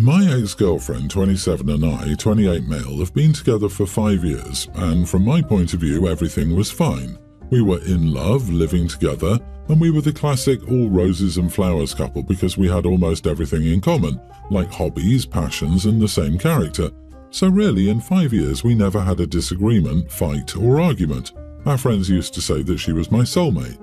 My ex-girlfriend, 27, and I, 28 male, have been together for 5 years, and from my point of view, everything was fine. We were in love, living together, and we were the classic all roses and flowers couple because we had almost everything in common, like hobbies, passions, and the same character. So really, in 5 years, we never had a disagreement, fight, or argument. Our friends used to say that she was my soulmate.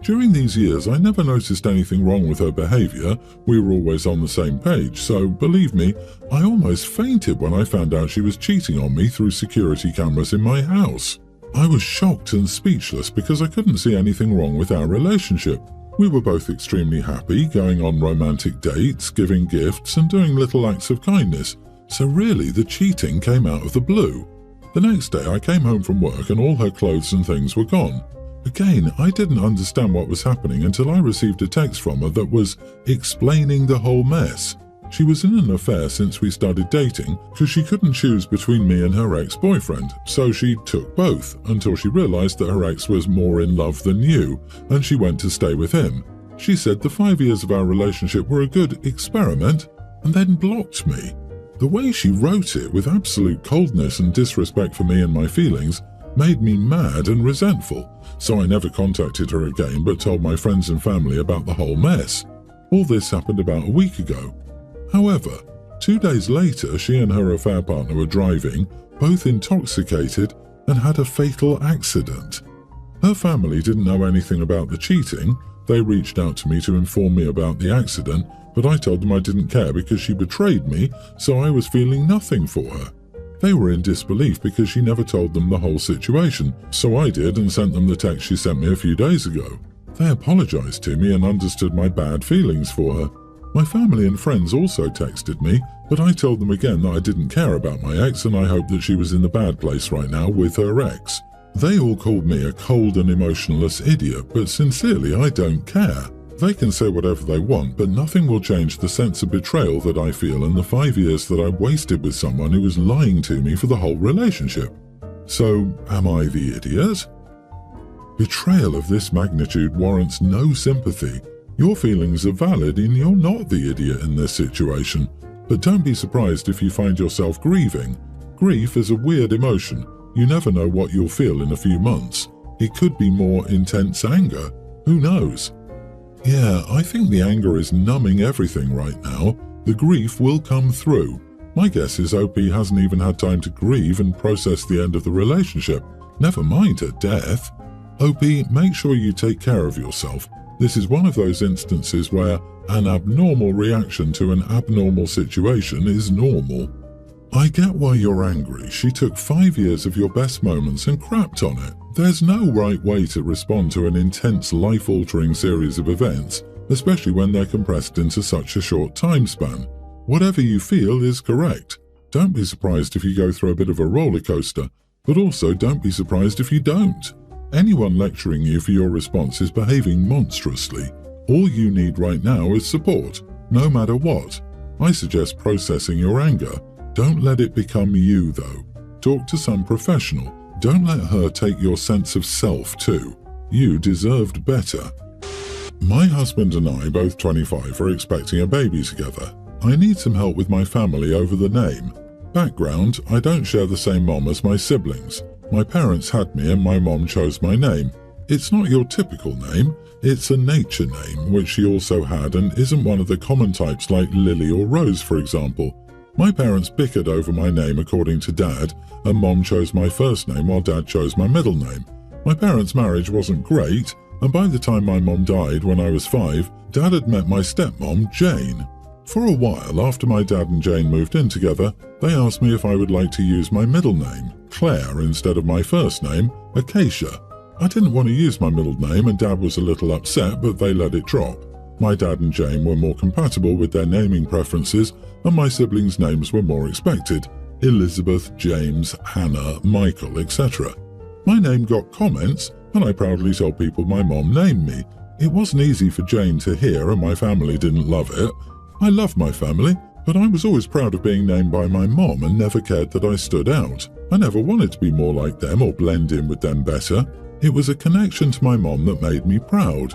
During these years, I never noticed anything wrong with her behavior. We were always on the same page, so believe me, I almost fainted when I found out she was cheating on me through security cameras in my house. I was shocked and speechless because I couldn't see anything wrong with our relationship. We were both extremely happy, going on romantic dates, giving gifts, and doing little acts of kindness. So really, the cheating came out of the blue. The next day, I came home from work and all her clothes and things were gone. Again, I didn't understand what was happening until I received a text from her that was explaining the whole mess. She was in an affair since we started dating because she couldn't choose between me and her ex-boyfriend, so she took both until she realized that her ex was more in love than you, and she went to stay with him. She said the 5 years of our relationship were a good experiment, and then blocked me. The way she wrote it, with absolute coldness and disrespect for me and my feelings, made me mad and resentful, so I never contacted her again but told my friends and family about the whole mess. All this happened about a week ago. However, 2 days later, she and her affair partner were driving, both intoxicated, and had a fatal accident. Her family didn't know anything about the cheating. They reached out to me to inform me about the accident, but I told them I didn't care because she betrayed me, so I was feeling nothing for her. They were in disbelief because she never told them the whole situation, so I did and sent them the text she sent me a few days ago. They apologized to me and understood my bad feelings for her. My family and friends also texted me, but I told them again that I didn't care about my ex and I hoped that she was in the bad place right now with her ex. They all called me a cold and emotionless idiot, but sincerely I don't care. They can say whatever they want, but nothing will change the sense of betrayal that I feel in the 5 years that I wasted with someone who was lying to me for the whole relationship. So, am I the idiot? Betrayal of this magnitude warrants no sympathy. Your feelings are valid and you're not the idiot in this situation. But don't be surprised if you find yourself grieving. Grief is a weird emotion. You never know what you'll feel in a few months. It could be more intense anger. Who knows? Yeah, I think the anger is numbing everything right now. The grief will come through. My guess is OP hasn't even had time to grieve and process the end of the relationship, never mind her death. OP, make sure you take care of yourself. This is one of those instances where an abnormal reaction to an abnormal situation is normal. I get why you're angry. She took 5 years of your best moments and crapped on it. There's no right way to respond to an intense, life-altering series of events, especially when they're compressed into such a short time span. Whatever you feel is correct. Don't be surprised if you go through a bit of a roller coaster, but also don't be surprised if you don't. Anyone lecturing you for your response is behaving monstrously. All you need right now is support, no matter what. I suggest processing your anger. Don't let it become you, though. Talk to some professional. Don't let her take your sense of self, too. You deserved better. My husband and I, both 25, are expecting a baby together. I need some help with my family over the name. Background: I don't share the same mom as my siblings. My parents had me and my mom chose my name. It's not your typical name. It's a nature name, which she also had, and isn't one of the common types like Lily or Rose, for example. My parents bickered over my name according to Dad, and Mom chose my first name while Dad chose my middle name. My parents' marriage wasn't great, and by the time my mom died when I was 5, Dad had met my stepmom, Jane. For a while after my dad and Jane moved in together, they asked me if I would like to use my middle name, Claire, instead of my first name, Acacia. I didn't want to use my middle name and Dad was a little upset, but they let it drop. My dad and Jane were more compatible with their naming preferences, and my siblings' names were more expected: Elizabeth, James, Hannah, Michael, etc. My name got comments, and I proudly told people my mom named me. It wasn't easy for Jane to hear, and my family didn't love it. I love my family, but I was always proud of being named by my mom and never cared that I stood out. I never wanted to be more like them or blend in with them better. It was a connection to my mom that made me proud.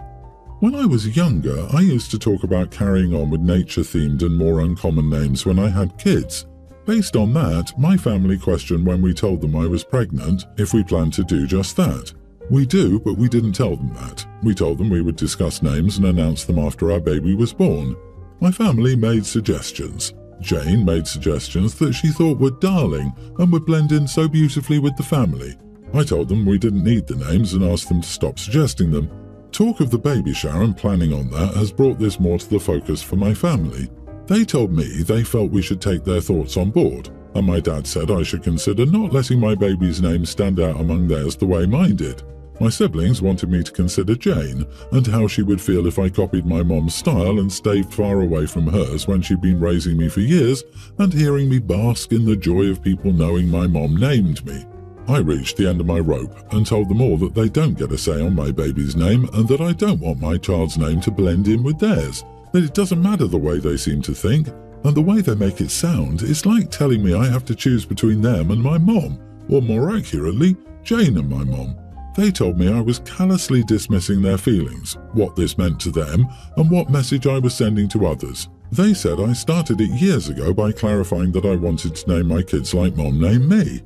When I was younger, I used to talk about carrying on with nature-themed and more uncommon names when I had kids. Based on that, my family questioned when we told them I was pregnant if we planned to do just that. We do, but we didn't tell them that. We told them we would discuss names and announce them after our baby was born. My family made suggestions. Jane made suggestions that she thought were darling and would blend in so beautifully with the family. I told them we didn't need the names and asked them to stop suggesting them. Talk of the baby shower and planning on that has brought this more to the focus for my family. They told me they felt we should take their thoughts on board, and my dad said I should consider not letting my baby's name stand out among theirs the way mine did. My siblings wanted me to consider Jane and how she would feel if I copied my mom's style and stayed far away from hers when she'd been raising me for years and hearing me bask in the joy of people knowing my mom named me. I reached the end of my rope and told them all that they don't get a say on my baby's name and that I don't want my child's name to blend in with theirs, that it doesn't matter the way they seem to think, and the way they make it sound is like telling me I have to choose between them and my mom, or more accurately, Jane and my mom. They told me I was callously dismissing their feelings, what this meant to them, and what message I was sending to others. They said I started it years ago by clarifying that I wanted to name my kids like Mom named me.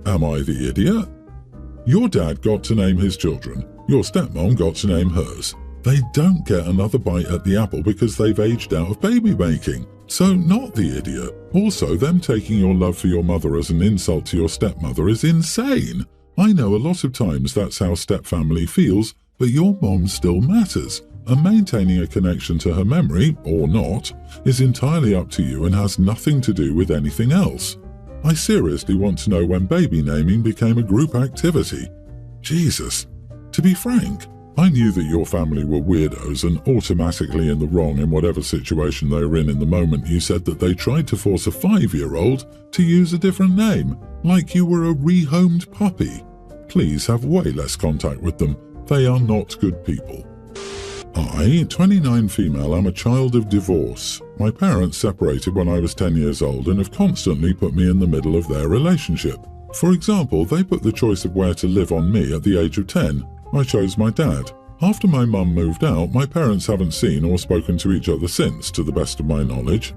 Am I the idiot? Your dad got to name his children. Your stepmom got to name hers. They don't get another bite at the apple because they've aged out of baby making. So not the idiot. Also, them taking your love for your mother as an insult to your stepmother is insane. I know a lot of times that's how stepfamily feels, but your mom still matters, and maintaining a connection to her memory, or not, is entirely up to you and has nothing to do with anything else. I seriously want to know when baby naming became a group activity. Jesus. To be frank, I knew that your family were weirdos and automatically in the wrong in whatever situation they were in the moment you said that they tried to force a 5-year-old to use a different name, like you were a rehomed puppy. Please have way less contact with them. They are not good people. I, 29 female, am a child of divorce. My parents separated when I was 10 years old and have constantly put me in the middle of their relationship. For example, they put the choice of where to live on me at the age of 10. I chose my dad. After my mum moved out, my parents haven't seen or spoken to each other since, to the best of my knowledge.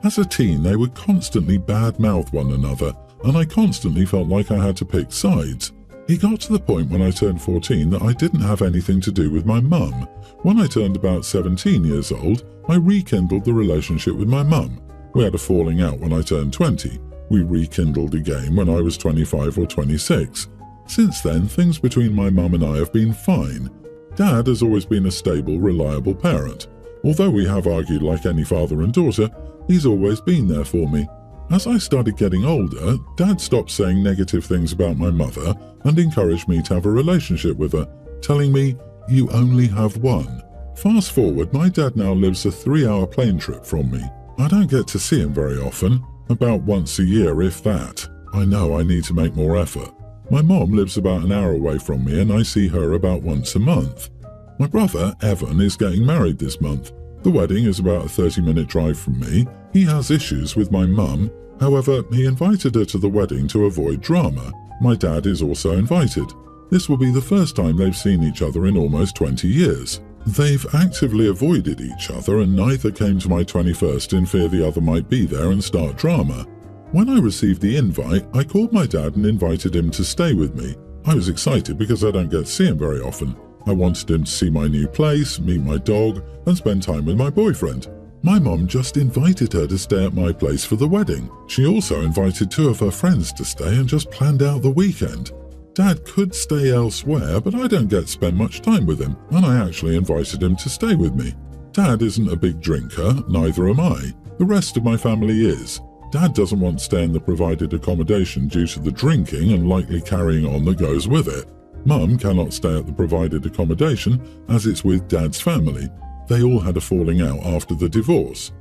As a teen, they would constantly badmouth one another, and I constantly felt like I had to pick sides. It got to the point when I turned 14 that I didn't have anything to do with my mum. When I turned about 17 years old, I rekindled the relationship with my mum. We had a falling out when I turned 20. We rekindled again when I was 25 or 26. Since then, things between my mum and I have been fine. Dad has always been a stable, reliable parent. Although we have argued like any father and daughter, he's always been there for me. As I started getting older, Dad stopped saying negative things about my mother and encouraged me to have a relationship with her, telling me, "You only have one." Fast forward, my dad now lives a 3-hour plane trip from me. I don't get to see him very often, about once a year if that. I know I need to make more effort. My mom lives about an hour away from me and I see her about once a month. My brother, Evan, is getting married this month. The wedding is about a 30-minute drive from me. He has issues with my mum. However, he invited her to the wedding to avoid drama. My dad is also invited. This will be the first time they've seen each other in almost 20 years. They've actively avoided each other and neither came to my 21st in fear the other might be there and start drama. When I received the invite, I called my dad and invited him to stay with me. I was excited because I don't get to see him very often. I wanted him to see my new place, meet my dog, and spend time with my boyfriend. My mom just invited her to stay at my place for the wedding. She also invited 2 of her friends to stay and just planned out the weekend. Dad could stay elsewhere, but I don't get to spend much time with him, and I actually invited him to stay with me. Dad isn't a big drinker, neither am I. The rest of my family is. Dad doesn't want to stay in the provided accommodation due to the drinking and likely carrying on that goes with it. Mum cannot stay at the provided accommodation as it's with Dad's family. They all had a falling out after the divorce.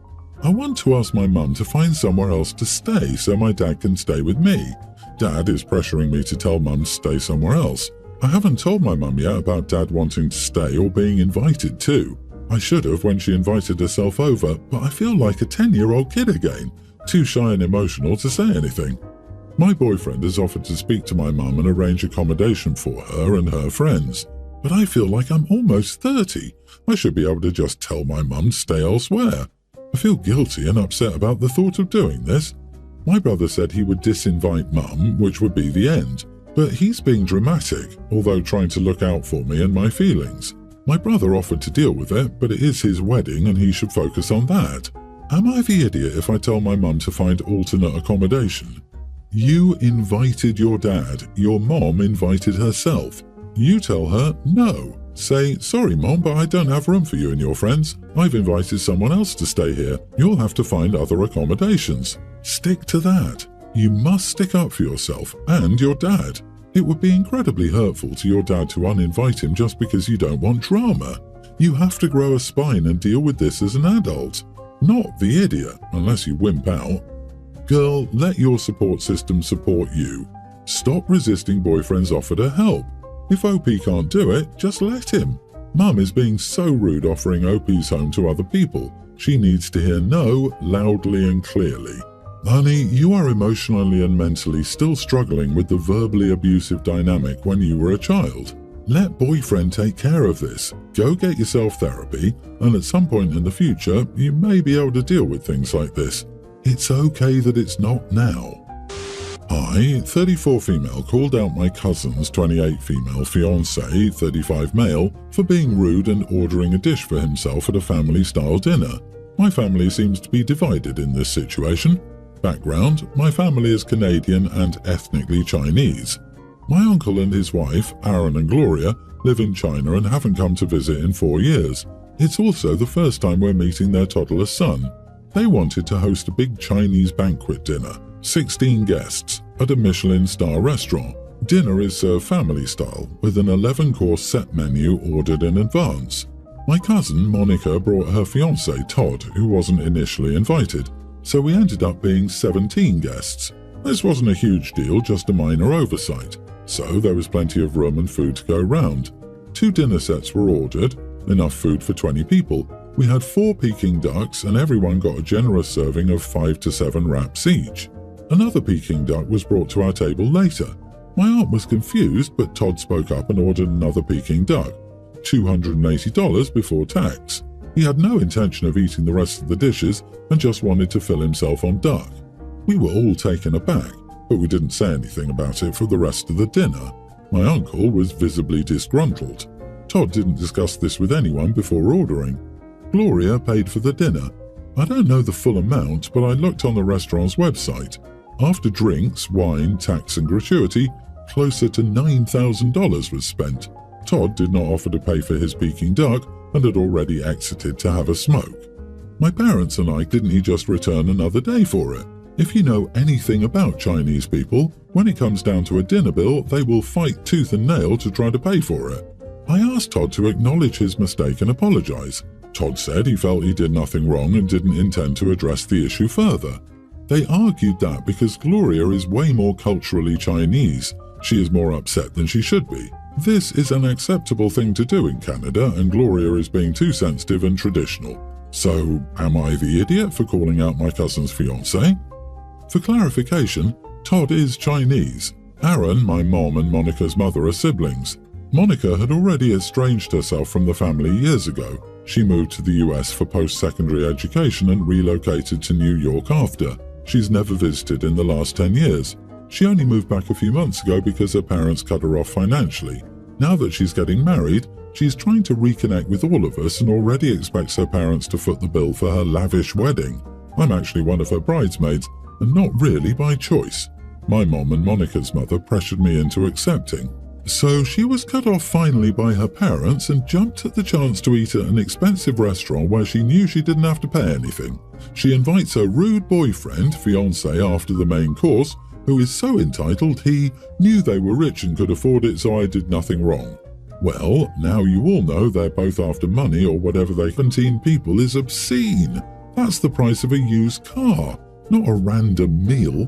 I want to ask my mum to find somewhere else to stay so my dad can stay with me. Dad is pressuring me to tell Mum to stay somewhere else. I haven't told my mum yet about Dad wanting to stay or being invited to. I should have when she invited herself over, but I feel like a 10-year-old kid again, too shy and emotional to say anything. My boyfriend has offered to speak to my mum and arrange accommodation for her and her friends. but I feel like I'm almost 30. I should be able to just tell my mum to stay elsewhere. I feel guilty and upset about the thought of doing this. My brother said he would disinvite mum, which would be the end. But he's being dramatic, although trying to look out for me and my feelings. My brother offered to deal with it, but it is his wedding and he should focus on that. Am I the idiot if I tell my mum to find alternate accommodation? You invited your dad. Your mom invited herself. You tell her no. Say, sorry mom, but I don't have room for you and your friends. I've invited someone else to stay here. You'll have to find other accommodations. Stick to that. You must stick up for yourself and your dad. It would be incredibly hurtful to your dad to uninvite him just because you don't want drama. You have to grow a spine and deal with this as an adult. Not the idiot, unless you wimp out. Girl, let your support system support you. Stop resisting boyfriend's offer to help. If OP can't do it, just let him. Mum is being so rude offering OP's home to other people. She needs to hear no loudly and clearly. Honey, you are emotionally and mentally still struggling with the verbally abusive dynamic when you were a child. Let boyfriend take care of this. Go get yourself therapy, and at some point in the future, you may be able to deal with things like this. It's okay that it's not now. I, 34 female, called out my cousin's 28 female fiancé, 35 male, for being rude and ordering a dish for himself at a family-style dinner. My family seems to be divided in this situation. Background, my family is Canadian and ethnically Chinese. My uncle and his wife, Aaron and Gloria, live in China and haven't come to visit in 4 years. It's also the first time we're meeting their toddler son. They wanted to host a big Chinese banquet dinner, 16 guests, at a Michelin star restaurant. Dinner is served family style, with an 11-course set menu ordered in advance. My cousin, Monica, brought her fiancé, Todd, who wasn't initially invited, so we ended up being 17 guests. This wasn't a huge deal, just a minor oversight, so there was plenty of room and food to go round. 2 dinner sets were ordered, enough food for 20 people. We had 4 Peking ducks and everyone got a generous serving of 5 to 7 wraps each. Another Peking duck was brought to our table later. My aunt was confused, but Todd spoke up and ordered another Peking duck, $280 before tax. He had no intention of eating the rest of the dishes and just wanted to fill himself on duck. We were all taken aback, but we didn't say anything about it for the rest of the dinner. My uncle was visibly disgruntled. Todd didn't discuss this with anyone before ordering. Gloria paid for the dinner. I don't know the full amount, but I looked on the restaurant's website. After drinks, wine, tax and gratuity, closer to $9,000 was spent. Todd did not offer to pay for his Peking duck and had already exited to have a smoke. My parents and I didn't just return another day for it. If you know anything about Chinese people, when it comes down to a dinner bill, they will fight tooth and nail to try to pay for it. I asked Todd to acknowledge his mistake and apologize. Todd said he felt he did nothing wrong and didn't intend to address the issue further. They argued that because Gloria is way more culturally Chinese, she is more upset than she should be. This is an acceptable thing to do in Canada, and Gloria is being too sensitive and traditional. So, am I the idiot for calling out my cousin's fiancé? For clarification, Todd is Chinese. Aaron, my mom and Monica's mother, are siblings. Monica had already estranged herself from the family years ago. She moved to the US for post-secondary education and relocated to New York after. She's never visited in the last 10 years. She only moved back a few months ago because her parents cut her off financially. Now that she's getting married, she's trying to reconnect with all of us and already expects her parents to foot the bill for her lavish wedding. I'm actually one of her bridesmaids, and not really by choice. My mom and Monica's mother pressured me into accepting. So she was cut off finally by her parents and jumped at the chance to eat at an expensive restaurant where she knew she didn't have to pay anything. She invites her rude boyfriend, fiancé, after the main course, who is so entitled he knew they were rich and could afford it, so I did nothing wrong. Well, now you all know they're both after money or whatever they 17 people is obscene. That's the price of a used car, not a random meal.